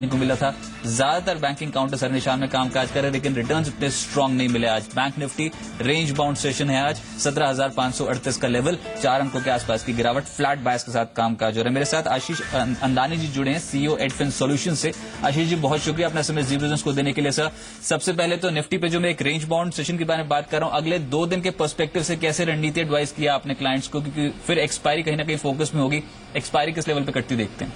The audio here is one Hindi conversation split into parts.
को मिला था। ज्यादातर बैंकिंग काउंटर सर निशान में कामकाज कर रहे, लेकिन रिटर्न्स इतने स्ट्रांग नहीं मिले आज। Bank Nifty range bound session है आज, 17,538 का लेवल, 4 अंकों के आसपास की गिरावट, फ्लैट बायस के साथ कामकाज हो रहा है। मेरे साथ आशीष अंदानी जी जुड़े हैं, सीईओ एडफिन सॉल्यूशन से। आशीष जी, बहुत शुक्रिया अपना समय जी बिजनेस को देने के लिए। सर, सबसे पहले तो निफ्टी पे जो मैं एक रेंज बाउंड सेशन के बारे में बात कर रहा हूं, अगले 2 दिन के पर्सपेक्टिव से कैसे रणनीति एडवाइस किया आपने क्लाइंट्स को, क्योंकि फिर एक्सपायरी कहीं ना कहीं फोकस में होगी। एक्सपायरी किस लेवल पर कटती देखते हैं?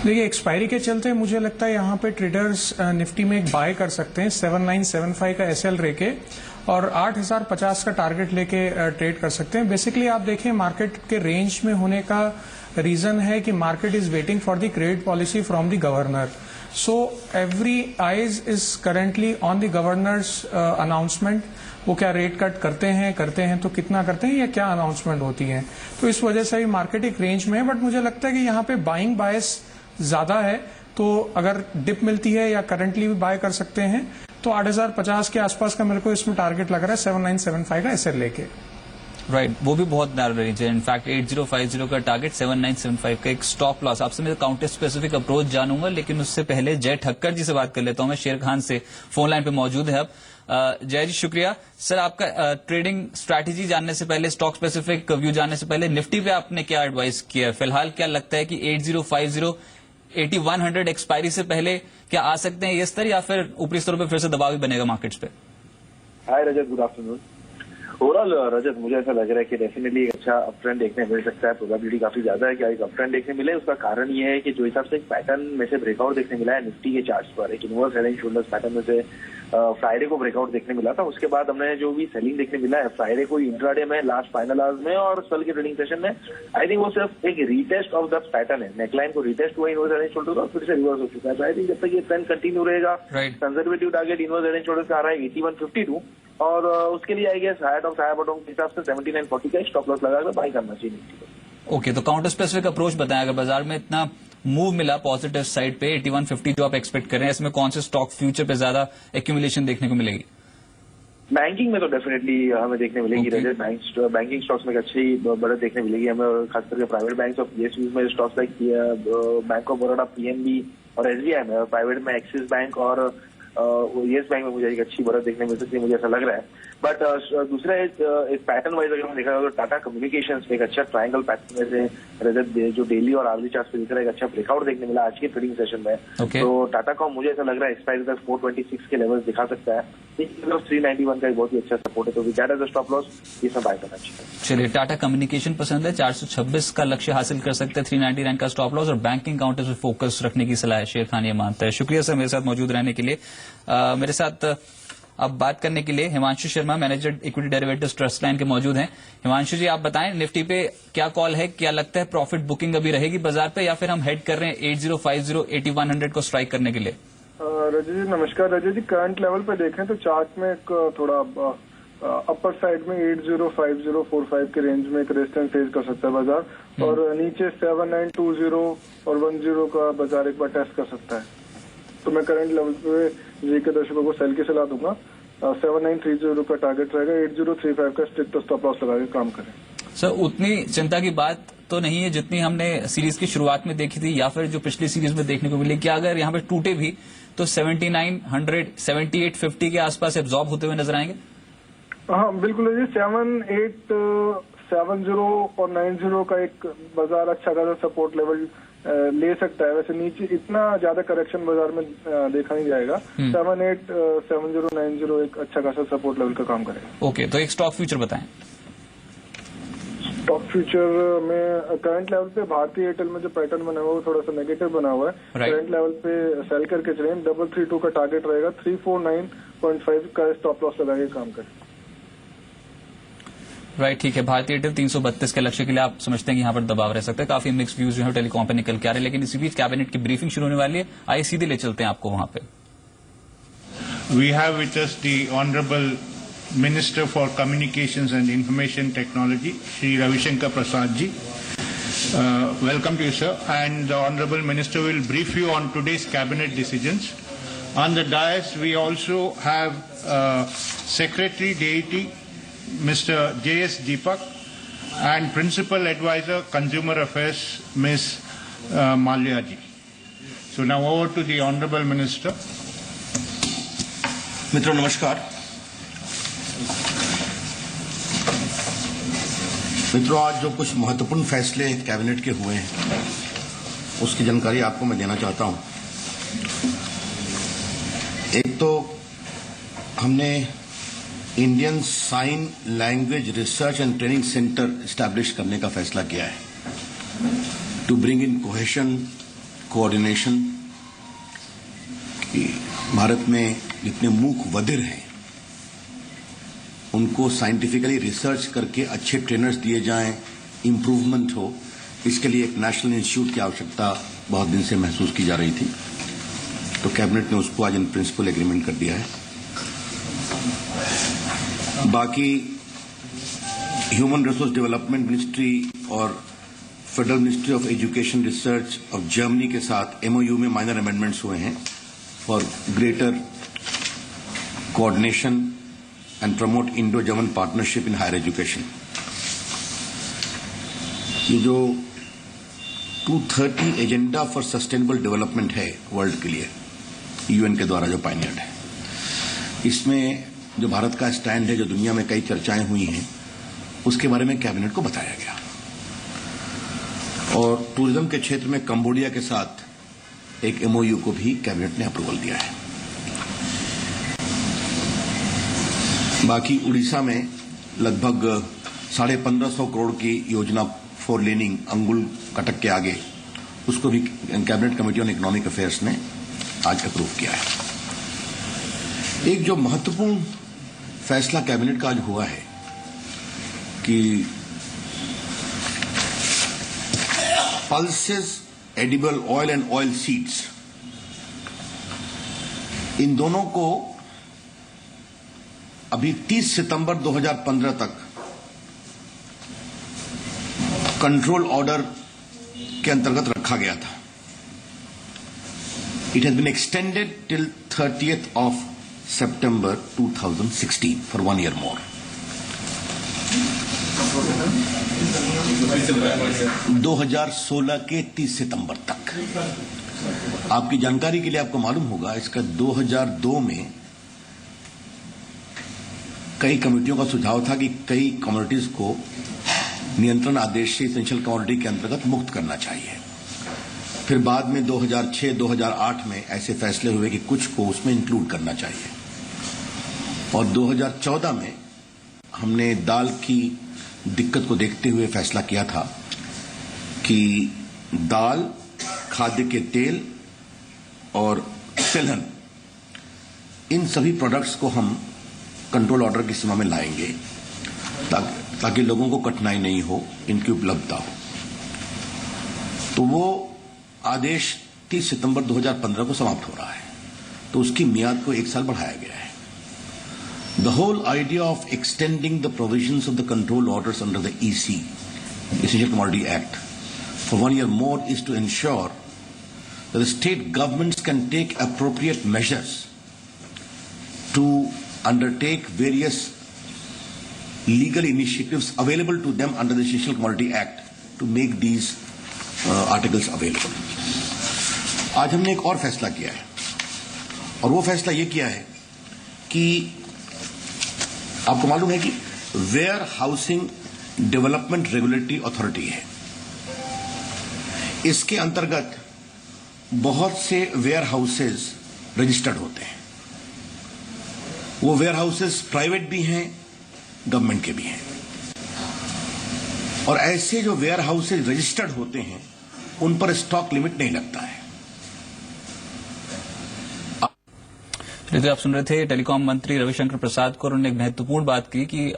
देखिए, एक्सपायरी के चलते मुझे लगता है यहाँ पे ट्रेडर्स निफ्टी में एक बाय कर सकते हैं 7975 का एसएल लेके और 8050 का टारगेट लेके ट्रेड कर सकते हैं। बेसिकली आप देखें, मार्केट के रेंज में होने का रीजन है कि market is waiting for the credit policy from the governor. So every eyes is currently on the governors announcement. वो क्या रेट कट करते हैं तो कितना करते हैं या क्या अनाउंसमेंट होती है, तो इस वजह से मार्केट एक रेंज में है। बट मुझे लगता है कि यहाँ पे बाइंग बायस ज्यादा है, तो अगर डिप मिलती है या करंटली भी बाय कर सकते हैं, तो 8050 के आसपास का मेरे को इसमें टारगेट लग रहा है 7975 का एसएल लेके। राइट, वो भी बहुत नैरो रेंज है। इनफैक्ट 8050 का टारगेट, 7975 का एक स्टॉप लॉस। आपसे मैं काउंटर स्पेसिफिक अप्रोच जानूंगा, लेकिन उससे पहले जय ठक्कर जी से बात कर लेता हूं मैं। शेर खान से फोन लाइन पे मौजूद है अब। जय जी, शुक्रिया सर। आपका ट्रेडिंग स्ट्रैटेजी जानने से पहले, स्टॉक स्पेसिफिक व्यू जानने से पहले, निफ्टी पे आपने क्या एडवाइस किया? फिलहाल क्या लगता है कि 8050 8100 एक्सपायरी से पहले क्या आ सकते हैं ये स्तर, या फिर ऊपरी स्तरों पे फिर से दबाव भी बनेगा मार्केट्स पे? हाय रजत, गुड आफ्टरनून। ओवरऑल रजत, मुझे ऐसा लग रहा है कि डेफिनेटली एक अच्छा अप ट्रेंड देखने मिल सकता है। प्रोबेबिलिटी काफी ज्यादा है कि एक अप ट्रेंड देखने मिले। उसका कारण ये है कि जो हिसाब से एक पैटर्न में से ब्रेकआउट देखने मिला है निफ्टी के चार्ट्स पर, एक inverse head and shoulders pattern में से फ्राइडे को ब्रेकआउट देखने मिला था। उसके बाद हमने जो भी सेलिंग देखने मिला है फ्राइडे को इंट्राडे में, लास्ट फाइनल आवर्स में और कल के ट्रेडिंग सेशन में, आई थिंक वो सिर्फ एक रीटेस्ट ऑफ द पैटर्न है। नेकलाइन को रीटेस्ट हुआ इनवर्स हेड एंड शोल्डर और फिर से रिवर्स हो चुका है। तो आई थिंक जब तक ये ट्रेंड कंटिन्यू रहेगा, conservative target inverse head and shoulder का आ रहा है 8152 और उसके लिए I guess higher top higher bottom के हिसाब से 7940 का स्टॉप लॉस लगाकर बाय करना चाहिए। ओके, तो काउंटर स्पेसिफिक अप्रोच बताएं। अगर बाजार में इतना मूव मिला पॉजिटिव साइड पे, 8150 जो आप एक्सपेक्ट कर रहे हैं, इसमें कौन से स्टॉक फ्यूचर पे ज्यादा एक्यूमुलेशन देखने को मिलेगी? बैंकिंग में तो डेफिनेटली हमें देखने मिलेगी रजत। बैंकिंग स्टॉक्स में अच्छी बढ़त देखने मिलेगी हमें, खास करके प्राइवेट बैंक और पीएसयू में stocks like bank of Baroda, PNB और एसबीआई में, प्राइवेट में एक्सिस बैंक और येस बैंक में मुझे एक अच्छी बढ़त देखने मिल सकती है, मुझे ऐसा लग रहा है। बट दूसरा एक पैटर्न वाइज अगर हम देखा जाए तो टाटा कम्युनिकेशंस में एक अच्छा ट्रायंगल पैटर्न में से रजत जो डेली और आवरेज चार्ट पे दिख रहा है, एक अच्छा ब्रेकआउट देखने मिला आज के ट्रेडिंग सेशन में। तो टाटा कॉम मुझे ऐसा लग रहा है एक्सपायरी तक 426 के लेवल्स दिखा सकता है। इस तरफ 391 का एक बहुत ही अच्छा सपोर्ट है, तो that is the stop loss, इसमें बाय करना चाहिए। चलिए, टाटा कम्युनिकेशन पसंद है, 426 का लक्ष्य हासिल कर सकते हैं, 399 का स्टॉप लॉस और बैंकिंग काउंटर पे फोकस रखने की सलाह है, शेर खान ये मानता है। शुक्रिया सर मेरे साथ मौजूद रहने के लिए। मेरे साथ अब बात करने के लिए Himanshu Sharma, manager equity derivatives trust line के मौजूद हैं। हिमांशु जी, आप बताएं निफ्टी पे क्या कॉल है? क्या लगता है प्रॉफिट बुकिंग अभी रहेगी बाजार पे, या फिर हम हेड कर रहे हैं 8050 8100 को स्ट्राइक करने के लिए? रजत जी नमस्कार। रजत जी, करंट लेवल पे देखें तो चार्ट में एक थोड़ा अपर साइड में 805045 के रेंज में एक रेजिस्टेंस फेस कर सकता है बाजार, और नीचे 7920 और 10 का बाजार एक बार टेस्ट कर सकता है। तो मैं करंट लेवल पे जी के दर्शकों को सेल की सलाह दूंगा। 7930 का टारगेट रहेगा, 8035 का स्ट्रिक्ट स्टॉप लॉस लगा के काम करें। सर, उतनी चिंता की बात तो नहीं है जितनी हमने सीरीज की शुरुआत में देखी थी, या फिर जो पिछली सीरीज में देखने को मिली। क्या अगर यहाँ पे टूटे भी तो 7900 7850 के आसपास एब्जॉर्ब होते हुए नजर आएंगे? हाँ बिल्कुल जी, 7870 और 90 का एक बाजार अच्छा खासा सपोर्ट लेवल ले सकता है। वैसे नीचे इतना ज्यादा करेक्शन बाजार में देखा नहीं जाएगा। 7870 90 एक अच्छा खासा सपोर्ट लेवल का काम करेगा। ओके, तो एक स्टॉक फ्यूचर बताएं। स्टॉक फ्यूचर में करंट लेवल पे भारतीय एयरटेल में जो पैटर्न बना हुआ है वो थोड़ा सा नेगेटिव बना हुआ है। करंट लेवल पे सेल करके चलें, 332 का टारगेट रहेगा, 349.5 का स्टॉप लॉस लगा के काम करें। राइट, ठीक है। भारतीय एयरटेल 332 के लक्ष्य के लिए आप समझते हैं कि यहाँ पर दबाव रह सकता है। काफी मिक्स व्यूज जो है टेलीकॉम पे निकल के आ रहे हैं, लेकिन इसी बीच कैबिनेट की ब्रीफिंग शुरू होने वाली है। आइए सीधे ले चलते हैं आपको वहां पे। We have with us the Honorable Minister for Communications and Information Technology, Shri Ravi Shankar Prasad ji. Welcome to you, sir. And the Honorable Minister will brief you on today's cabinet decisions. On the dais, we also have Secretary Deity, Mr. J.S. Deepak, and Principal Advisor Consumer Affairs, Ms. Malya ji. So now over to the Honorable Minister. मित्रों नमस्कार। मित्रों आज जो कुछ महत्वपूर्ण फैसले कैबिनेट के हुए हैं उसकी जानकारी आपको मैं देना चाहता हूं। एक तो हमने Indian sign language research and training centre establish करने का फैसला किया है to bring in cohesion coordination. Bharat में जितने मूक बधिर हैं उनको साइंटिफिकली रिसर्च करके अच्छे ट्रेनर्स दिए जाएं, इम्प्रूवमेंट हो, इसके लिए एक नेशनल इंस्टीट्यूट की आवश्यकता बहुत दिन से महसूस की जा रही थी। तो कैबिनेट ने उसको आज इन प्रिंसिपल एग्रीमेंट कर दिया है। बाकी ह्यूमन रिसोर्स डेवलपमेंट मिनिस्ट्री और federal ministry of education research of Germany के साथ एमओयू में माइनर अमेंडमेंट्स हुए हैं for greater coordination and promote Indo German partnership in higher education. ये जो 230 एजेंडा फॉर सस्टेनेबल डेवलपमेंट है वर्ल्ड के लिए यूएन के द्वारा जो पायनियर्ड है, इसमें जो भारत का स्टैंड है, जो दुनिया में कई चर्चाएं हुई हैं, उसके बारे में कैबिनेट को बताया गया। और टूरिज्म के क्षेत्र में कंबोडिया के साथ एक एमओयू को भी कैबिनेट ने अप्रूवल दिया है। बाकी उड़ीसा में लगभग 1550 करोड़ की योजना फॉर लेनिंग अंगुल कटक के आगे, उसको भी cabinet committee on economic affairs ने आज अप्रूव किया है। एक जो महत्वपूर्ण फैसला कैबिनेट का आज हुआ है कि pulses edible oil and oil seeds, इन दोनों को अभी 30 सितंबर 2015 तक कंट्रोल ऑर्डर के अंतर्गत रखा गया था। It has been extended till 30th of September 2016 for 1 year more। 2016 के 30 सितंबर तक। आपकी जानकारी के लिए आपको मालूम होगा इसका 2002 में कई कमेटियों का सुझाव था कि कई कमोडिटीज को नियंत्रण आदेश से एसेंशियल कमोडिटी के अंतर्गत मुक्त करना चाहिए। फिर बाद में 2006-2008 में ऐसे फैसले हुए कि कुछ को उसमें इंक्लूड करना चाहिए। और 2014 में हमने दाल की दिक्कत को देखते हुए फैसला किया था कि दाल, खाद्य के तेल और तिलहन, इन सभी प्रोडक्ट्स को हम कंट्रोल ऑर्डर की सीमा में लाएंगे ताकि लोगों को कठिनाई नहीं हो, इनकी उपलब्धता हो। तो वो आदेश 30 सितंबर 2015 को समाप्त हो रहा है, तो उसकी मियाद को 1 साल बढ़ाया गया है। The whole idea of extending the provisions of the control orders under the EC, Essential Commodity Act, for 1 year more is to ensure that the state governments can take appropriate measures to undertake various legal initiatives available to them under the Essential Commodity Act to make these articles available. आज हमने एक और फैसला किया है, और वो फैसला ये किया है कि आपको मालूम है कि warehousing development regulatory authority है, इसके अंतर्गत बहुत से वेयर हाउसेज रजिस्टर्ड होते हैं। वो वेयर हाउसेज प्राइवेट भी हैं, गवर्नमेंट के भी हैं। और ऐसे जो वेयर हाउसेज रजिस्टर्ड होते हैं उन पर स्टॉक लिमिट नहीं लगता है। आप सुन रहे थे टेलीकॉम मंत्री रविशंकर प्रसाद को। उन्होंने एक महत्वपूर्ण बात की कि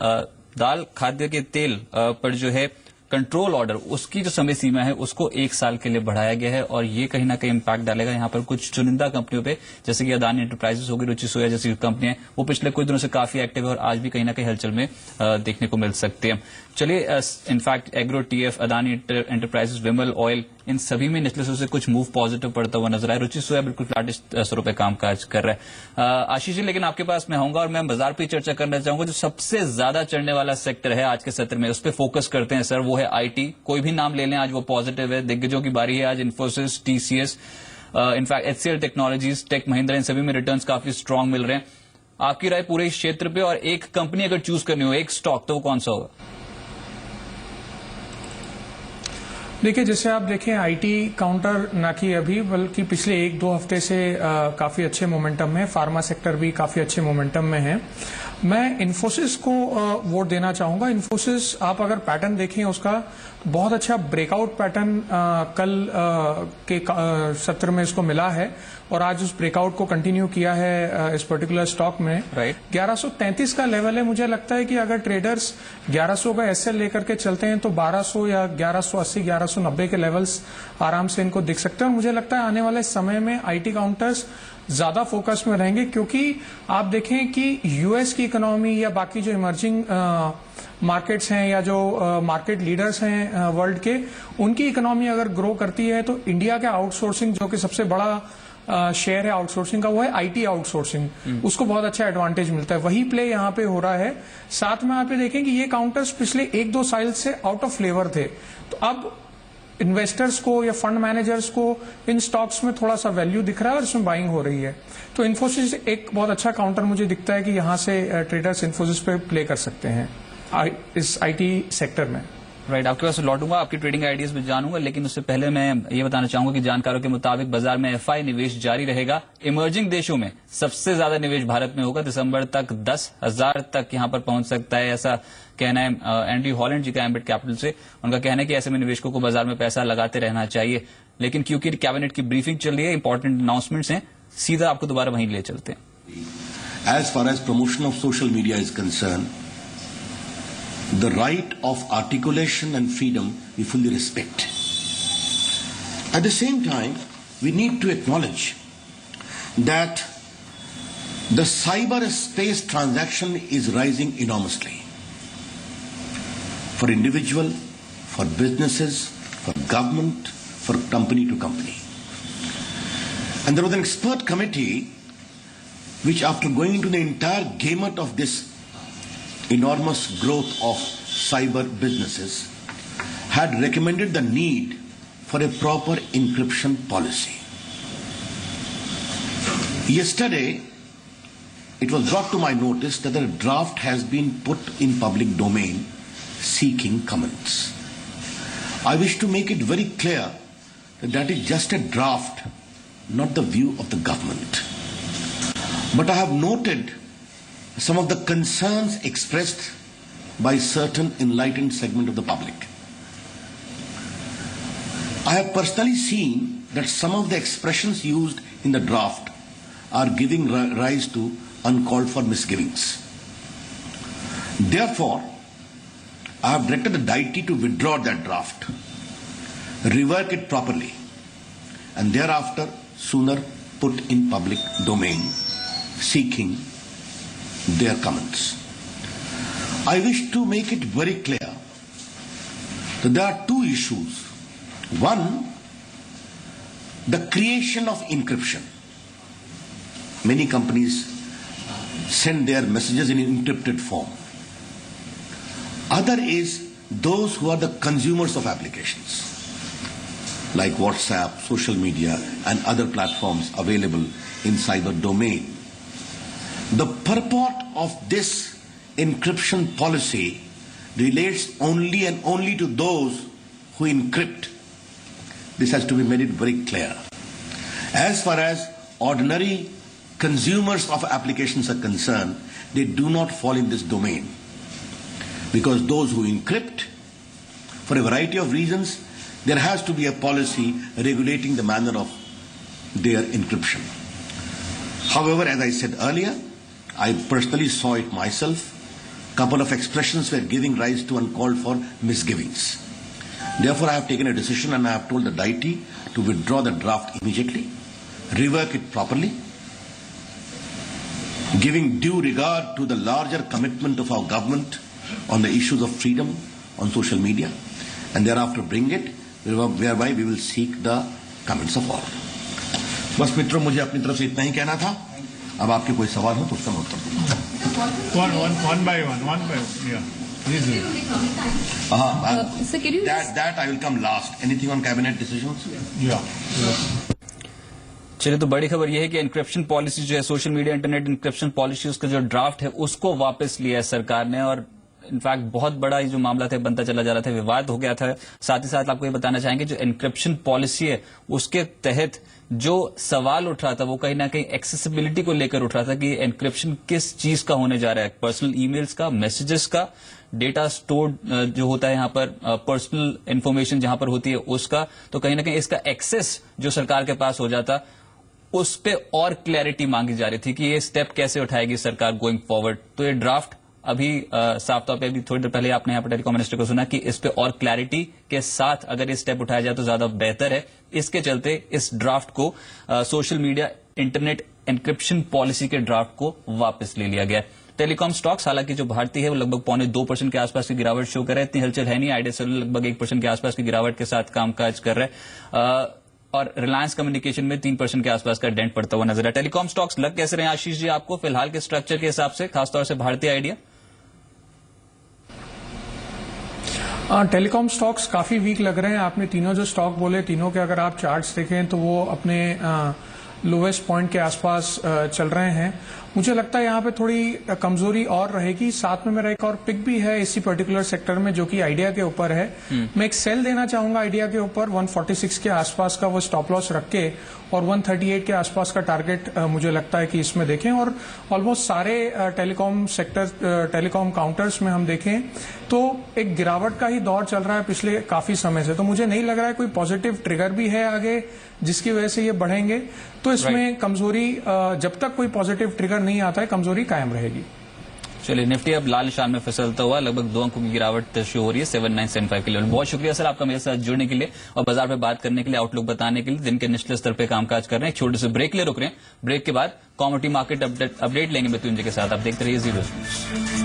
दाल, खाद्य के तेल पर जो है कंट्रोल ऑर्डर, उसकी जो समय सीमा है उसको 1 साल के लिए बढ़ाया गया है, और ये कहीं ना कहीं इम्पैक्ट डालेगा यहाँ पर कुछ चुनिंदा कंपनियों पे, जैसे कि अदानी एंटरप्राइजेस होगी, रुचि सोया जैसी कंपनियां, वो पिछले कुछ दिनों से काफी एक्टिव है और आज भी कहीं ना कहीं हलचल में देखने को मिल सकती है। चलिए, in fact agro TF, Adani enterprises, Vimal oil, इन सभी में निचले स्तर से कुछ मूव पॉजिटिव पड़ता हुआ नजर आया। रुचि सोया बिल्कुल फ्लैटिश स्तरों पर कामकाज कर रहा है। आशीष जी, लेकिन आपके पास मैं आऊंगा और मैं बाजार पर चर्चा करना चाहूंगा। जो सबसे ज्यादा चढ़ने वाला सेक्टर है आज के सत्र में, उस पर फोकस करते हैं सर, वो है आईटी। कोई भी नाम ले लें, आज वो पॉजिटिव है। दिग्गजों की बारी है आज, Infosys, TCS, in fact HCL technologies, tech Mahindra, इन सभी में रिटर्न्स काफी स्ट्रांग मिल रहे हैं। आपकी राय पूरे इस क्षेत्र पे, और एक कंपनी अगर चूज करनी हो, एक स्टॉक, तो वो कौन सा होगा? देखिए, जैसे आप देखें आईटी काउंटर ना कि अभी बल्कि पिछले 1-2 हफ्ते से काफी अच्छे मोमेंटम में, फार्मा सेक्टर भी काफी अच्छे मोमेंटम में है। मैं इन्फोसिस को वोट देना चाहूंगा। इन्फोसिस आप अगर पैटर्न देखें उसका बहुत अच्छा ब्रेकआउट पैटर्न कल के सत्र में इसको मिला है और आज उस ब्रेकआउट को कंटिन्यू किया है इस पर्टिकुलर स्टॉक में। राइट। 1133 का लेवल है। मुझे लगता है कि अगर ट्रेडर्स 1100 का एसएल लेकर के चलते हैं तो 1200 या 1180, 1190 के लेवल्स आराम से इनको दिख सकते हैं। और मुझे लगता है आने वाले समय में आईटी काउंटर्स ज्यादा फोकस में रहेंगे, क्योंकि आप देखें कि यूएस की इकोनॉमी या बाकी जो इमर्जिंग मार्केट्स हैं या जो मार्केट लीडर्स हैं वर्ल्ड के, उनकी इकोनॉमी अगर ग्रो करती है तो इंडिया के आउटसोर्सिंग, जो कि सबसे बड़ा शेयर है आउटसोर्सिंग का, वो है आईटी आउटसोर्सिंग। उसको बहुत अच्छा एडवांटेज मिलता है। वही प्ले यहाँ पे हो रहा है। साथ में आप ये देखें कि ये काउंटर्स पिछले 1-2 साल से आउट ऑफ फ्लेवर थे, तो अब इन्वेस्टर्स को या फंड मैनेजर्स को इन स्टॉक्स में थोड़ा सा वैल्यू दिख रहा है और इसमें बाइंग हो रही है। तो इन्फोसिस एक बहुत अच्छा काउंटर मुझे दिखता है कि यहां से ट्रेडर्स इन्फोसिस पे प्ले कर सकते हैं इस आईटी सेक्टर में। राइट, आपके पास लौटूंगा, आपकी ट्रेडिंग आइडियाज भी जानूंगा, लेकिन उससे पहले मैं ये बताना चाहूंगा कि जानकारों के मुताबिक बाजार में एफआई निवेश जारी रहेगा। इमर्जिंग देशों में सबसे ज्यादा निवेश भारत में होगा। दिसंबर तक 10,000 तक यहां पर पहुंच सकता है, ऐसा कहना है एंड्रयू हॉलैंड जी का एम्बिट कैपिटल से। उनका कहना है कि ऐसे में निवेशकों को बाजार में पैसा लगाते रहना चाहिए। लेकिन क्योंकि कैबिनेट की ब्रीफिंग चल रही है, इंपॉर्टेंट अनाउंसमेंट्स हैं, सीधा आपको दोबारा वहीं ले चलते हैं। As far as promotion of social media is concerned, the right of articulation and freedom we fully respect. At the same time, we need to acknowledge that the cyberspace transaction is rising enormously. For individual, for businesses, for government, for company to company. And there was an expert committee which, after going into the entire gamut of this enormous growth of cyber businesses, had recommended the need for a proper encryption policy. Yesterday, it was brought to my notice that a draft has been put in public domain seeking comments. I wish to make it very clear that that is just a draft, not the view of the government. But I have noted some of the concerns expressed by certain enlightened segment of the public. I have personally seen that some of the expressions used in the draft are giving rise to uncalled for misgivings. Therefore, I have directed the deity to withdraw that draft, rework it properly, and thereafter sooner put in public domain, seeking their comments. I wish to make it very clear that there are two issues. One, the creation of encryption. Many companies send their messages in encrypted form. Other is those who are the consumers of applications, like WhatsApp, social media, and other platforms available in cyber domain. The purport of this encryption policy relates only and only to those who encrypt. This has to be made it very clear. As far as ordinary consumers of applications are concerned, they do not fall in this domain, because those who encrypt, for a variety of reasons, there has to be a policy regulating the manner of their encryption. However, as I said earlier, I personally saw it myself. Couple of expressions were giving rise to uncalled for misgivings. Therefore, I have taken a decision and I have told the deity to withdraw the draft immediately, rework it properly, giving due regard to the larger commitment of our government on the issues of freedom on social media, and thereafter bring it whereby we will seek the comments of all. बस मित्रों, मुझे अपनी तरफ से इतना ही कहना था। अब आपके कोई सवाल हो तो उसका मैं उत्तर दूंगा। One by one, yeah. Please do. Sir, can you That I will come last. Anything on cabinet decisions? Yeah. चलिए, तो बड़ी खबर यह है कि एन्क्रिप्शन पॉलिसी जो है, social media internet encryption policy, उसका जो ड्राफ्ट है उसको वापस लिया है सरकार ने। और इनफैक्ट बहुत बड़ा ये जो मामला था बनता चला जा रहा था, विवाद हो गया था। साथ ही साथ आपको ये बताना चाहेंगे, जो एन्क्रिप्शन पॉलिसी है उसके तहत जो सवाल उठ रहा था वो कहीं ना कहीं एक्सेसिबिलिटी को लेकर उठ रहा था कि एन्क्रिप्शन किस चीज का होने जा रहा है, पर्सनल ईमेल्स का, मैसेजेस का, डेटा स्टोर जो होता है यहाँ पर, पर्सनल इंफॉर्मेशन जहां पर होती है उसका। तो कहीं ना कहीं इसका एक्सेस जो सरकार के पास हो जाता, उस पे और क्लैरिटी मांगी जा रही थी कि ये स्टेप कैसे उठाएगी सरकार गोइंग फॉरवर्ड। तो ये ड्राफ्ट अभी साफ तौर पे, अभी थोड़ी देर पहले आपने यहाँ पर टेलीकॉम मिनिस्टर को सुना कि इस पे और क्लैरिटी के साथ अगर ये स्टेप उठाया जाए तो ज्यादा बेहतर है। इसके चलते इस ड्राफ्ट को, social media internet encryption policy के ड्राफ्ट को वापस ले लिया गया। टेलीकॉम स्टॉक्स हालांकि जो भारतीय है वो लगभग 2.25% के आसपास की गिरावट शो कर रहे हैं। इतनी हलचल है नहीं। आइडिया सेलुलर लगभग 1% के आसपास की गिरावट के साथ कामकाज कर रहे हैं, और रिलायंस कम्युनिकेशन में 3% के आसपास का डेंट पड़ता हुआ नजर है। टेलीकॉम स्टॉक्स लग कैसे रहे हैं आशीष जी आपको फिलहाल के स्ट्रक्चर के हिसाब से, खासतौर से भारतीय आइडिया? टेलीकॉम स्टॉक्स काफी वीक लग रहे हैं। आपने तीनों जो स्टॉक बोले, तीनों के अगर आप चार्ट्स देखें तो वो अपने लोवेस्ट पॉइंट के आसपास चल रहे हैं। मुझे लगता है यहाँ पे थोड़ी कमजोरी और रहेगी। साथ में मेरा एक और पिक भी है इसी पर्टिकुलर सेक्टर में, जो कि आइडिया के ऊपर है। मैं एक सेल देना चाहूंगा आइडिया के ऊपर, 146 के आसपास का वो स्टॉप लॉस रख के, और 138 के आसपास का टारगेट मुझे लगता है कि इसमें देखें। और ऑलमोस्ट सारे टेलीकॉम सेक्टर, टेलीकॉम काउंटर्स में हम देखें तो एक गिरावट का ही दौर चल रहा है पिछले काफी समय से। तो मुझे नहीं लग रहा है कोई पॉजिटिव ट्रिगर भी है आगे जिसकी वजह से ये बढ़ेंगे। तो इसमें कमजोरी, जब तक कोई पॉजिटिव ट्रिगर नहीं आता है, कमजोरी कायम रहेगी। चलिए, निफ्टी अब लाल निशान में फिसलता हुआ लगभग 2 अंकों की गिरावट शो हो रही है 7975 के लेवल। बहुत शुक्रिया सर आपका मेरे साथ जुड़ने के लिए और बाजार पे बात करने के लिए, आउटलुक बताने के लिए। दिन के निचले स्तर पे कामकाज कर रहे हैं। छोटे से ब्रेक ले रुक रहे हैं। ब्रेक के बाद कॉमोडिटी मार्केट अपडेट लेंगे मृत्युंजय के साथ। आप देखते रहिए ज़ीरो न्यूज़।